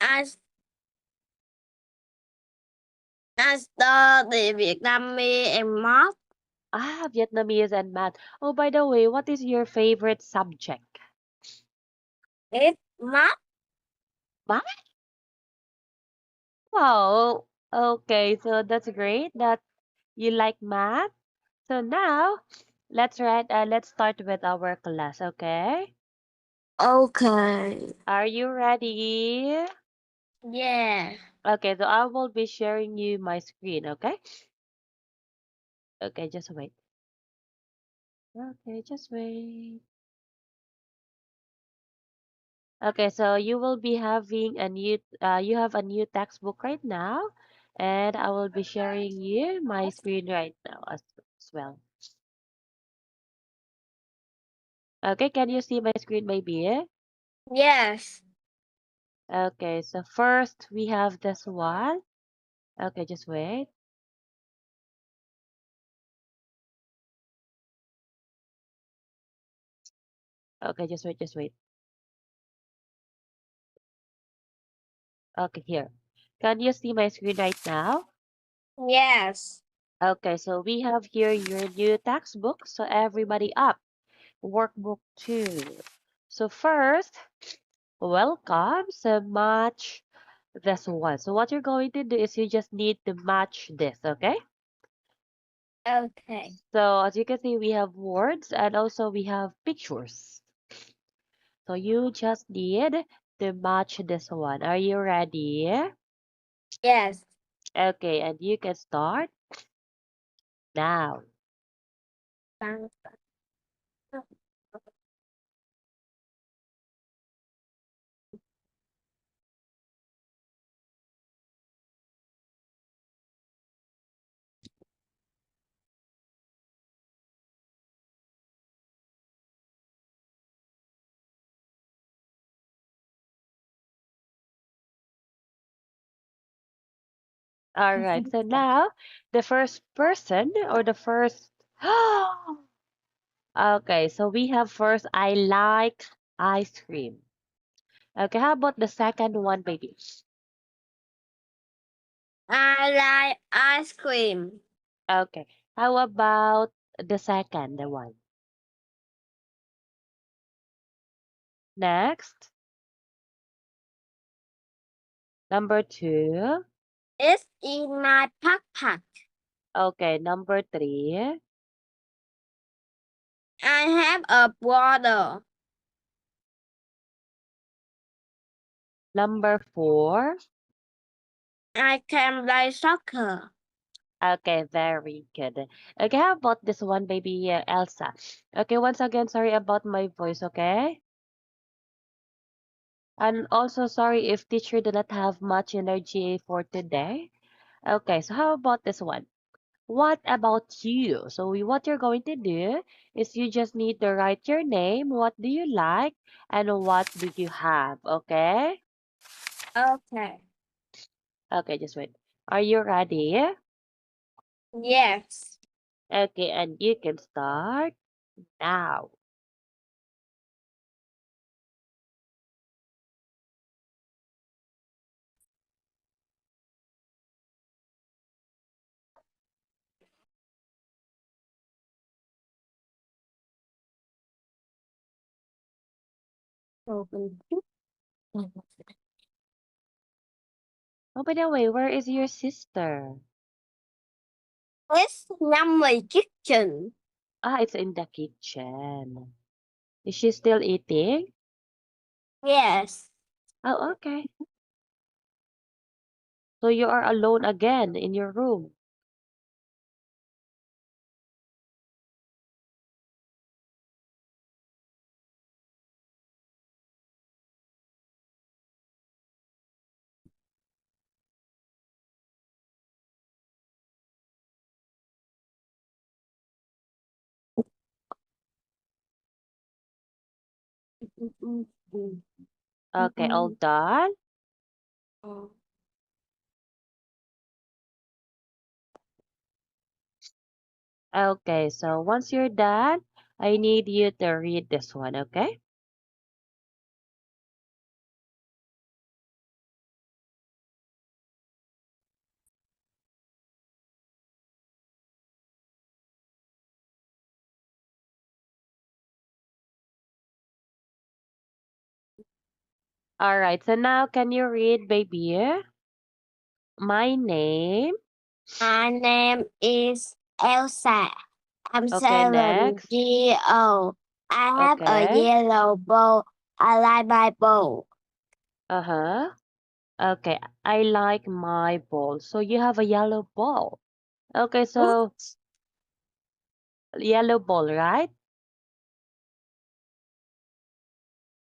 I I study Vietnamese and math. Ah, Vietnamese and math. Oh, by the way, what is your favorite subject? It's math. Math? Wow. Okay, so that's great that you like math. So now, let's start with our class, okay? Okay. Are you ready? Yeah. Okay, so I will be sharing you my screen, okay? Okay, just wait. Okay, just wait. Okay, so you will be having you have a new textbook right now, and I will be sharing you my screen right now as well. Okay, can you see my screen, maybe? Yes. Okay, so first we have this one. Okay, just wait. Okay, just wait. Okay, here. Can you see my screen right now? Yes. Okay, so we have here your new textbook. So everybody up. Workbook 2. So first, welcome. So match this one. So what you're going to do is you just need to match this, okay? Okay. So as you can see, we have words and also we have pictures. So you just need to match this one. Are you ready? Yes. Okay, and you can start now. Bang. All right, so now the first person or the first. Okay, so we have first, I like ice cream. Okay, how about the second one, baby? I like ice cream. Okay, how about the second one? Next, number two. It's in my backpack. Okay, number three. I have a brother. Number four. I can play soccer. Okay, very good. Okay, how about this one, baby Elsa? Okay, once again, sorry about my voice, okay? And also sorry if teacher did not have much energy for today. Okay, so how about this one? What about you? So what you're going to do is you just need to write your name, what do you like, and what do you have, okay? Okay. Okay, just wait. Are you ready? Yes. Okay, and you can start now. Open. Oh, by the way, where is your sister? It's yummy kitchen. Ah, it's in the kitchen. Is she still eating? Yes. Oh, okay. So you are alone again in your room. Okay, all done? Okay, so once you're done, I need you to read this one, okay? All right. So now can you read, baby? My name. My name is Elsa. I'm Okay, 7 next. years old. I have a Okay. yellow bow. I like my bow. Uh-huh. Okay. I like my ball. So you have a yellow ball. Okay, so yellow ball, right?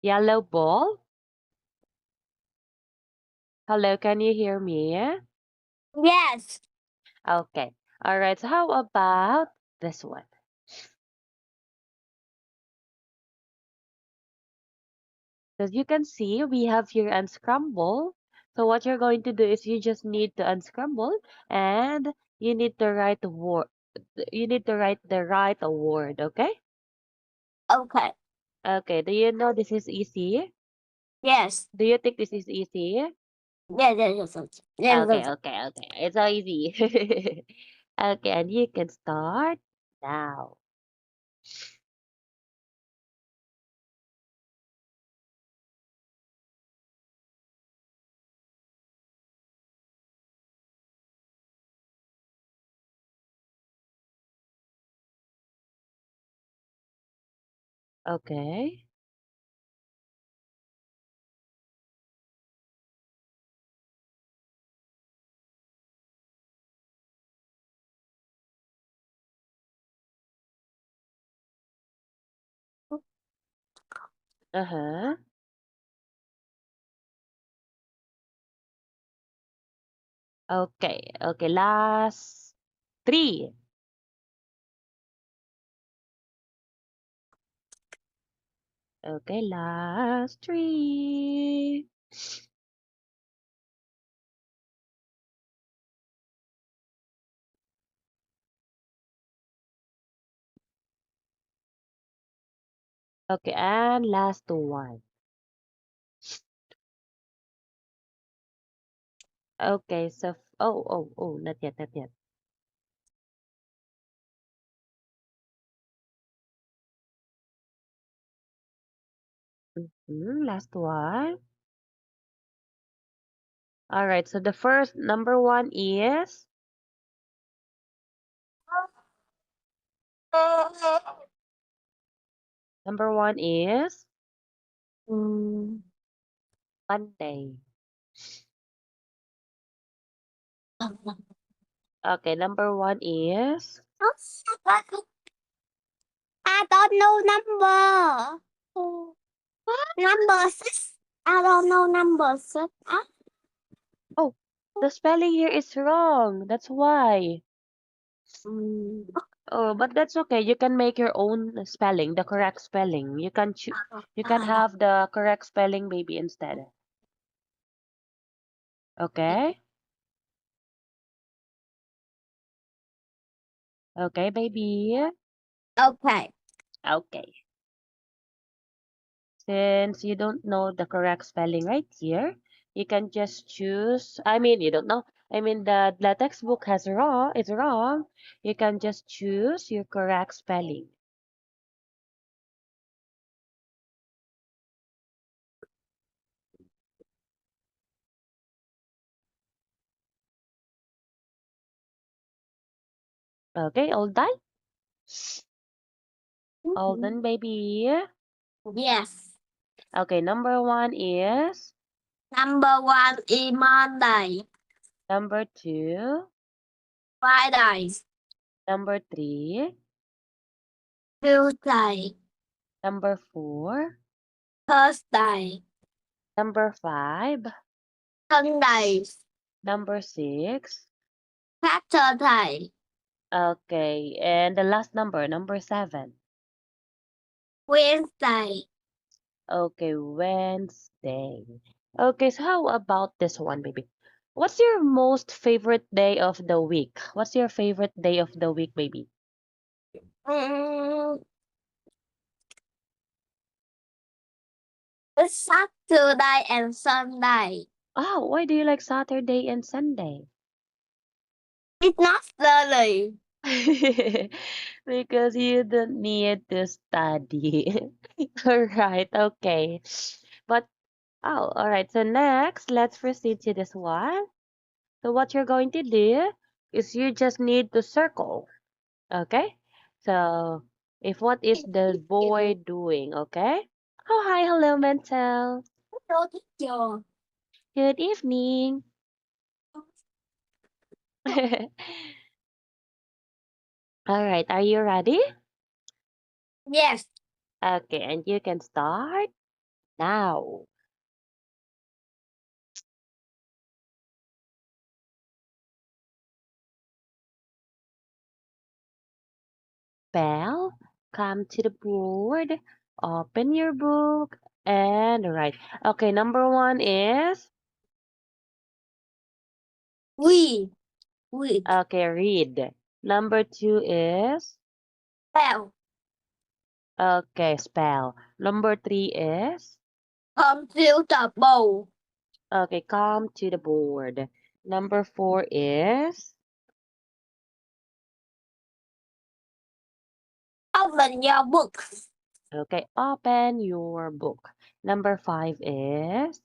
Yellow ball. Hello, can you hear me? Yes. Okay. All right. So how about this one? As you can see, we have here unscramble. So what you're going to do is you just need to unscramble and you need to write the word. You need to write the right word, okay? Okay. Okay, do you know this is easy? Yes. Do you think this is easy? Yes. Yes. Yes. Yes. Okay, Yes. okay, okay. It's so easy. Okay, and you can start now. Okay. Uh-huh. Okay, okay. Last three. Okay, last three. Okay, and last one. Okay, so not yet, not yet. Last one. All right, so the first number one is number one is Mm. Monday. Okay, number one is I don't know number. Number six. I don't know number six. oh, the spelling here is wrong. That's why. Mm. Oh, but that's okay. You can make your own spelling, the correct spelling. You can have the correct spelling maybe instead. Okay? Okay, baby. Okay. Okay. Since you don't know the correct spelling right here, you can just choose. I mean, you don't know. I mean, the textbook has wrong. It's wrong. You can just choose your correct spelling. Okay, all done? All done, baby. Yes. Okay, number one is Number one is Monday. number two, Friday. number three, Tuesday. number four, Thursday. number five, Sunday. number six. Saturday. Okay, and the last number, number seven. Wednesday. Okay, Wednesday. Okay, so how about this one, baby? What's your most favorite day of the week? What's your favorite day of the week, baby? Mm, it's Saturday and Sunday. Oh, why do you like Saturday and Sunday? It's not study. Because you don't need to study. All right, okay. But Oh, all right. So next, let's proceed to this one. So what you're going to do is you just need to circle. Okay? So if what is the boy doing, okay? Oh, hi, hello, Mental. Hello, teacher. Good evening. All right, are you ready? Yes. Okay, and you can start now. Bell, come to the board, open your book, and write. Okay, number one is, We. We. okay, read. Number two is, Well. okay, spell. Number three is, Comfortable. okay, come to the board. Number four is, Open your book. okay, open your book. Number five is,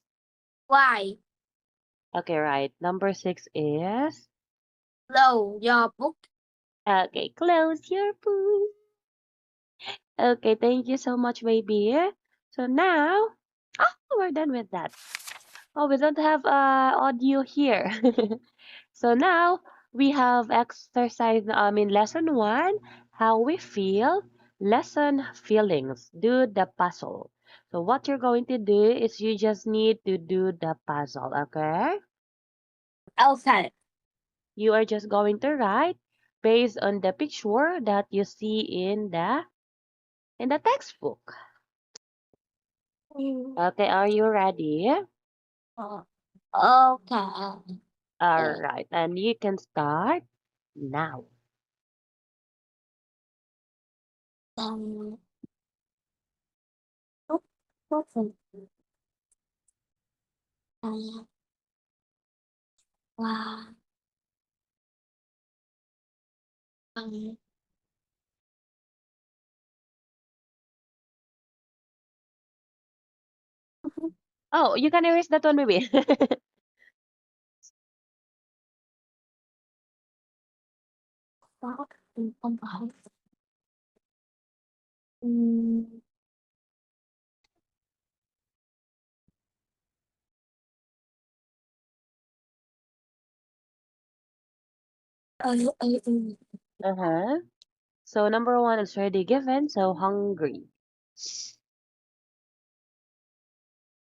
Why? okay, right. Number six is, Close your book. okay, close your book. Okay, thank you so much, baby. So now, oh, we're done with that. Oh, we don't have audio here. So now we have exercise, I mean, lesson one, how we feel, lesson feelings, do the puzzle. So what you're going to do is you just need to do the puzzle, okay? Okay. You are just going to write based on the picture that you see in the textbook. Okay, are you ready? Okay. All right, and you can start now. Um, what's it? Wow. Um, Oh, you can erase that one, maybe. đó, không phải. Ừm, ừ. Uh-huh. So number one is already given, so hungry.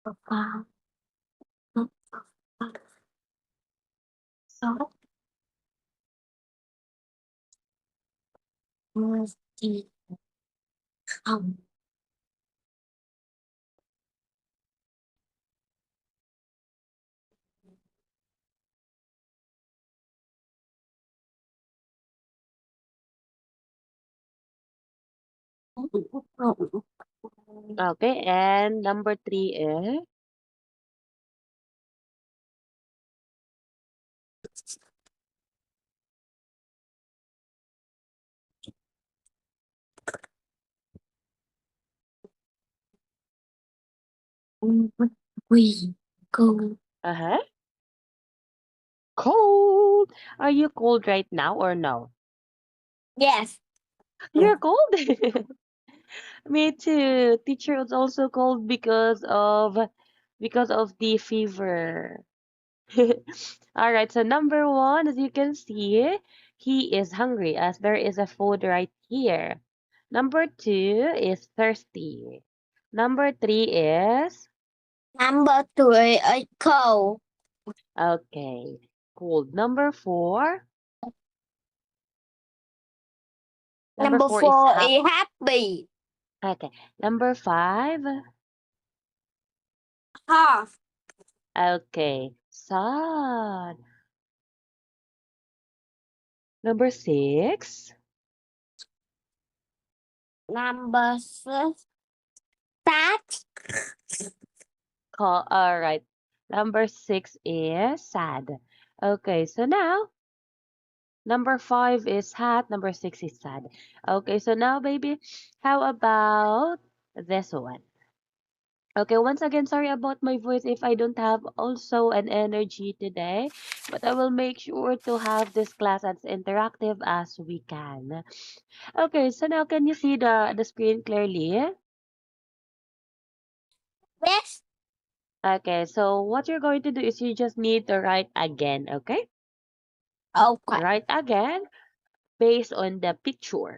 Wow. Số gì không? Okay, and number three is, Quỳ cô. uh-huh, cold. Are you cold right now or no? Yes. You're cold? Me too. Teacher was also cold because of the fever. All right, so number one, as you can see, he is hungry as there is a food right here. Number two is thirsty. Number three is, Number three is cold. okay, cold. Number four, number Number four is four happy. is happy. Okay, number five, Half. okay, sad. Number six, Number six. That. call. All right, number six is sad. Okay, so now number five is hat. Number six is sad. Okay, so now, baby, how about this one? Okay, once again, sorry about my voice if I don't have also an energy today, but I will make sure to have this class as interactive as we can. Okay, so now can you see the screen clearly? Yes. Okay, so what you're going to do is you just need to write again, okay? Okay. Write again based on the picture.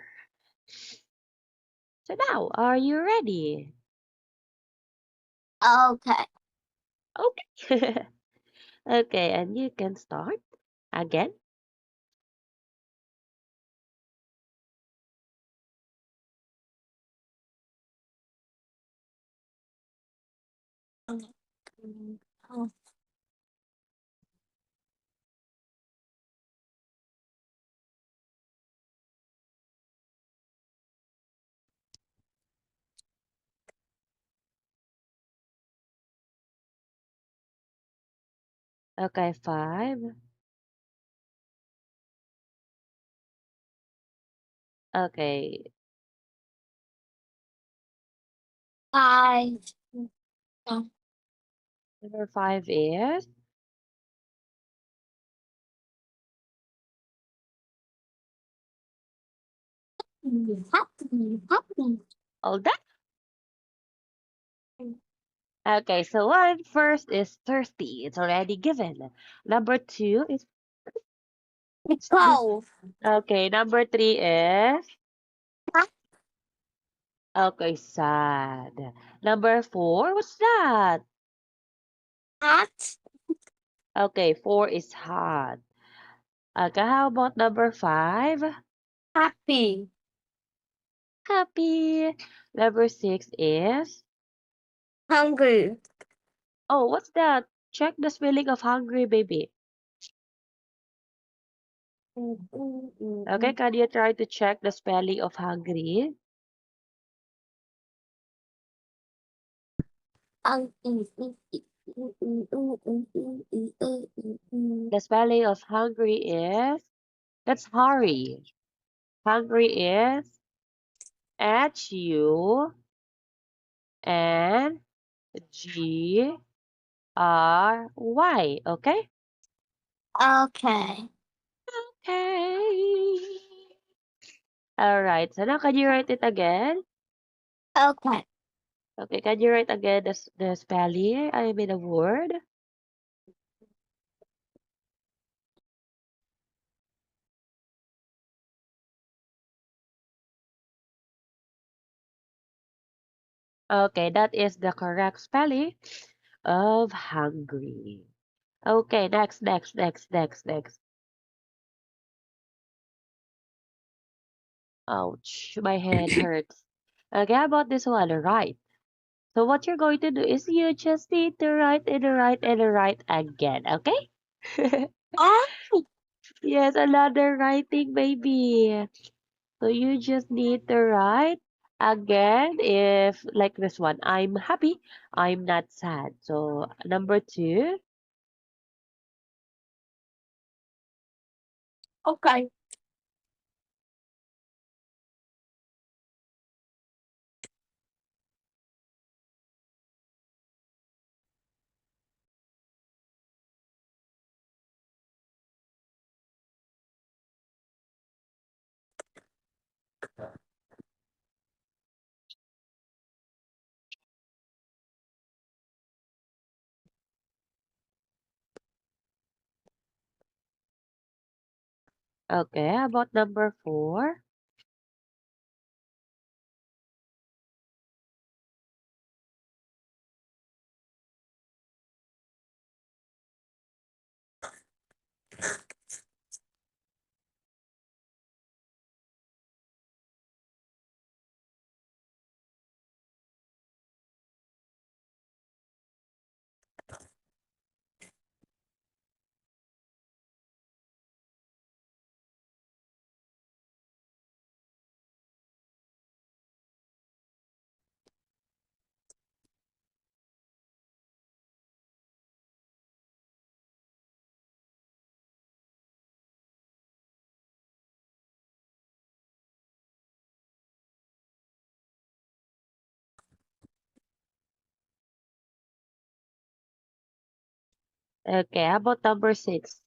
So now, are you ready? Okay. Okay. Okay, and you can start again. Okay, 5. Okay, Five. number 5 is Happy. all that. Okay, so one first is thirsty. It's already given. Number 2 is Nicole. okay. Number 3 is okay, sad. Number 4, what's that? Hot. Okay, 4 is hot. Okay, how about number 5? Happy. Happy. Number 6 is Hungry. oh, what's that? Check the spelling of hungry, baby. Okay, can you try to check the spelling of hungry? The spelling of hungry is that's hurry. Hungry is Hungry. Okay? Okay. Okay. All right. So now can you write it again? Okay. Okay, can you write again the spelling? I mean the word. Okay, that is the correct spelling of hungry. Okay, next. Ouch, my head hurts. Okay, how about this one? Right. So what you're going to do is you just need to write and write and write again, okay? Oh, Yes, another writing, baby. So you just need to write again if like this one. I'm happy. I'm not sad. So number 2. okay. Okay, how about number 4? Okay, how about number 6?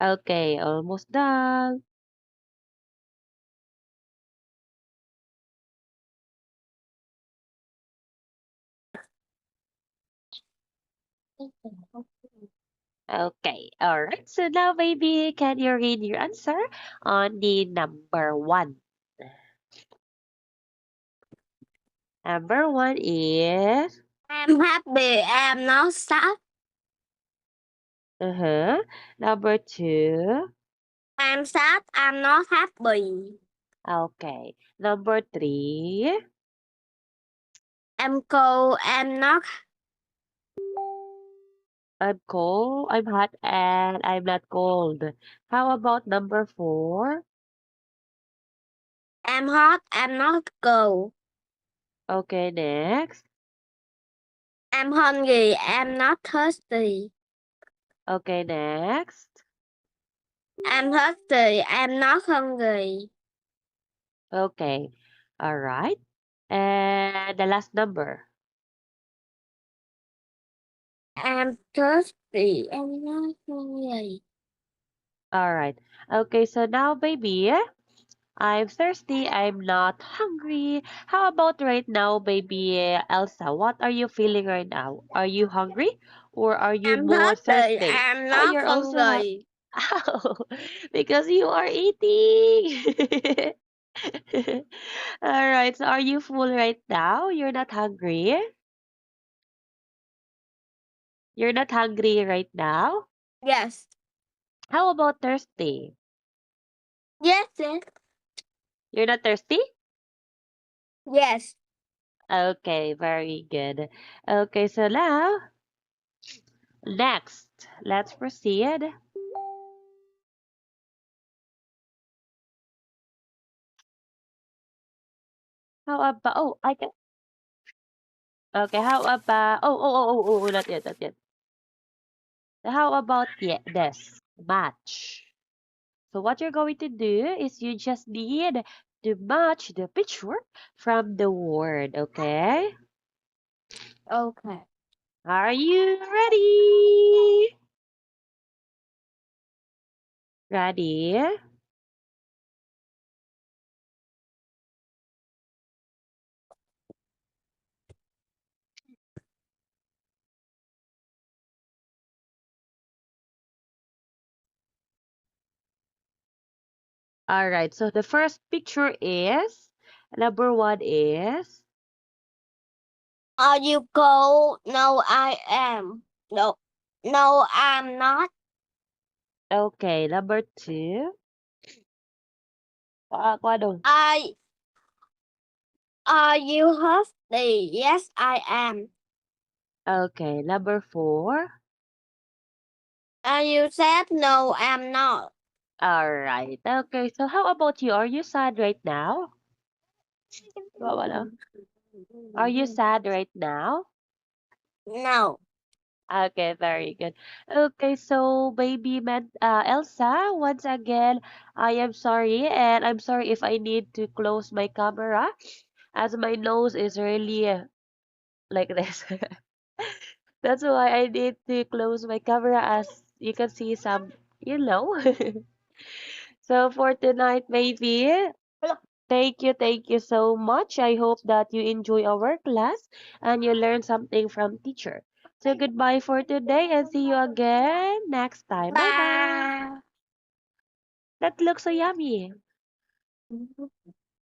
Okay, almost done. Okay, all right. So now, baby, can you read your answer on the number 1? Number 1 is, I'm happy. I'm not sad. uh-huh. Number 2, I'm sad. I'm not happy. okay. Number 3, I'm cold. I'm not. I'm cold, I'm hot, and I'm not cold. How about number 4? I'm hot. I'm not cold. Okay, next. I'm hungry. I'm not thirsty. Okay, next. I'm thirsty. I'm not hungry. Okay, all right. And the last number. I'm thirsty. I'm not hungry. All right. Okay, so now, baby, I'm thirsty. I'm not hungry. How about right now, baby Elsa? What are you feeling right now? Are you hungry or are you I'm more thirsty. thirsty? I'm Oh, not you're also hungry. Ow, because you are eating. All right. So are you full right now? You're not hungry? You're not hungry right now? Yes. How about thirsty? Yes. Yes. You're not thirsty? Yes. Okay, very good. Okay, so now, next, let's proceed. How about, oh, I can, okay, how about, not yet, not yet. How about, yeah, this, match. So what you're going to do is you just need to match the picture from the word, okay? Okay. Are you ready? Ready? All right, so the first picture is, number 1 is, Are you cold? No, I am. No. No, I'm not. okay, number 2. Ano? I Are you thirsty? Yes, I am. Okay, number 4. Are you sad? No, I'm not. All right. Okay, so how about you? Are you sad right now? Wala. Are you sad right now? No. Okay, very good. Okay, so baby Elsa, once again, I am sorry, and I'm sorry if I need to close my camera, as my nose is really like this. That's why I need to close my camera, as you can see some, you know. So for tonight, baby, thank you so much. I hope that you enjoy our class and you learn something from teacher. So goodbye for today and see you again next time. Bye bye. Bye. That looks so yummy.